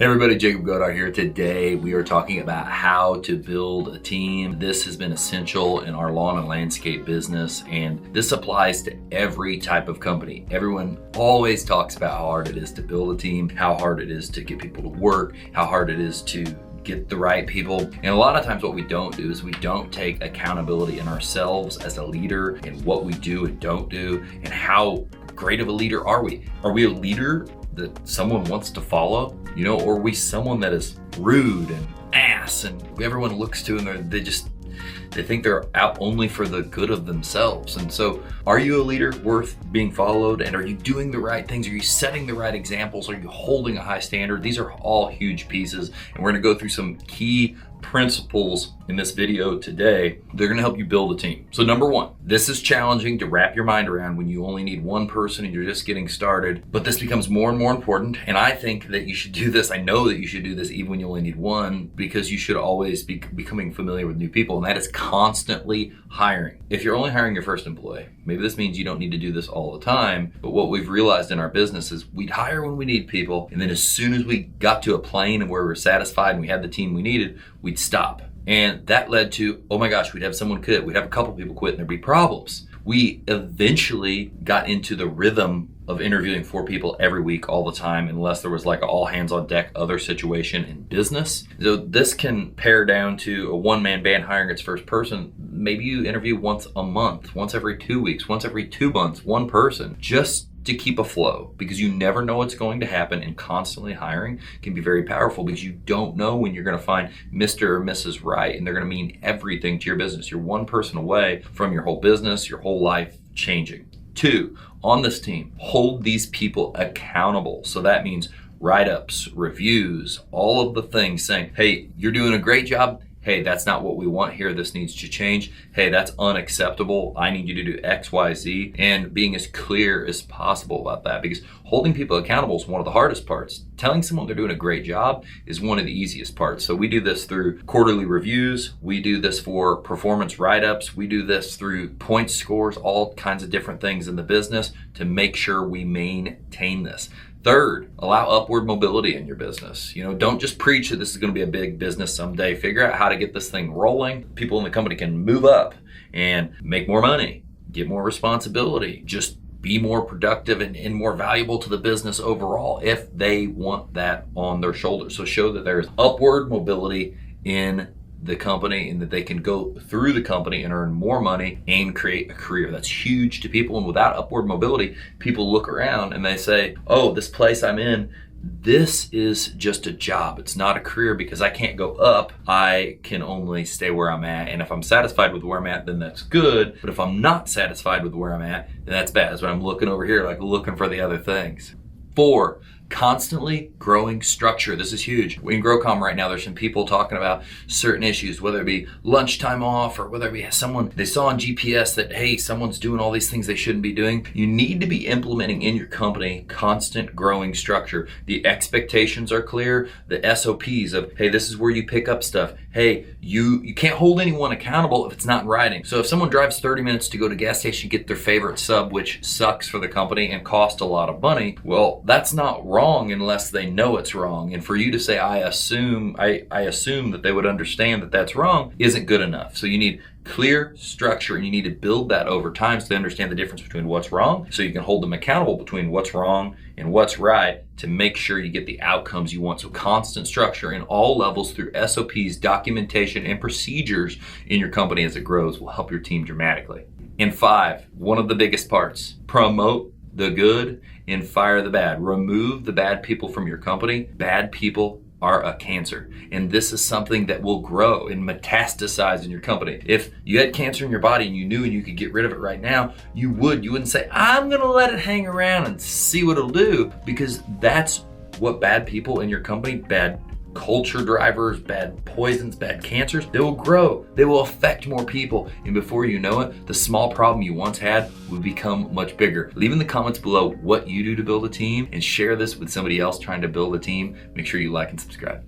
Hey everybody, Jacob Godar here. Today we are talking about how to build a team. This has been essential in our lawn and landscape business, and this applies to every type of company. Everyone always talks about how hard it is to build a team, how hard it is to get people to work, how hard it is to get the right people. And a lot of times what we don't do is we don't take accountability in ourselves as a leader and what we do and don't do, and how great of a leader are we? Are we a leader that someone wants to follow, or are we someone that is rude and ass and everyone looks to and they think they're out only for the good of themselves? And so are you a leader worth being followed? And are you doing the right things? Are you setting the right examples? Are you holding a high standard? These are all huge pieces, and we're gonna go through some key principles in this video today. They're gonna help you build a team. So number one, this is challenging to wrap your mind around when you only need one person and you're just getting started, but this becomes more and more important. And I think that you should do this. I know that you should do this even when you only need one, because you should always be becoming familiar with new people, and that is constantly hiring. If you're only hiring your first employee, maybe this means you don't need to do this all the time, but what we've realized in our business is we'd hire when we need people, and then as soon as we got to a plane and where we were satisfied and we had the team we needed, we'd stop. And that led to, oh my gosh, we'd have someone quit. We'd have a couple people quit and there'd be problems. We eventually got into the rhythm of interviewing 4 people every week all the time, unless there was like an all hands on deck other situation in business. So this can pare down to a one-man band hiring its first person. Maybe you interview once a month, once every 2 weeks, once every 2 months, one person, just to keep a flow, because you never know what's going to happen, and constantly hiring can be very powerful because you don't know when you're going to find Mr. or Mrs. Right, and they're going to mean everything to your business. You're one person away from your whole business, your whole life changing. 2, on this team, hold these people accountable. So that means write-ups, reviews, all of the things saying, hey, you're doing a great job. Hey, that's not what we want here. This needs to change. Hey, that's unacceptable. I need you to do X, Y, Z, and being as clear as possible about that, because holding people accountable is one of the hardest parts. Telling someone they're doing a great job is one of the easiest parts. So we do this through quarterly reviews. We do this for performance write-ups. We do this through point scores, all kinds of different things in the business to make sure we maintain this. 3rd, allow upward mobility in your business. Don't just preach that this is going to be a big business someday. Figure out how to get this thing rolling. People in the company can move up and make more money, get more responsibility, just be more productive and more valuable to the business overall if they want that on their shoulders. So show that there's upward mobility in the company, and that they can go through the company and earn more money and create a career. That's huge to people. And without upward mobility, people look around and they say, oh, this place I'm in, this is just a job. It's not a career, because I can't go up. I can only stay where I'm at. And if I'm satisfied with where I'm at, then that's good. But if I'm not satisfied with where I'm at, then that's bad. That's why I'm looking over here, like looking for the other things. 4, constantly growing structure. This is huge. In GROW Comm right now, there's some people talking about certain issues, whether it be lunchtime off or whether it be someone they saw on GPS that, hey, someone's doing all these things they shouldn't be doing. You need to be implementing in your company constant growing structure. The expectations are clear. The SOPs of, hey, this is where you pick up stuff. Hey, you can't hold anyone accountable if it's not in writing. So if someone drives 30 minutes to go to a gas station, get their favorite sub, which sucks for the company and costs a lot of money, well, that's not wrong unless they know it's wrong. And for you to say, I assume that they would understand that that's wrong, isn't good enough. So you need clear structure, and you need to build that over time so they understand the difference between what's wrong, so you can hold them accountable between what's wrong and what's right to make sure you get the outcomes you want. So constant structure in all levels through SOPs, documentation, and procedures in your company as it grows will help your team dramatically. And 5, one of the biggest parts, promote the good and fire the bad. Remove the bad people from your company. Bad people are a cancer, and this is something that will grow and metastasize in your company. If you had cancer in your body and you knew and you could get rid of it right now, you wouldn't say, I'm gonna let it hang around and see what it'll do, because that's what bad people in your company, bad culture drivers, bad poisons, bad cancers, they will grow. They will affect more people. And before you know it, the small problem you once had will become much bigger. Leave in the comments below what you do to build a team, and share this with somebody else trying to build a team. Make sure you like and subscribe.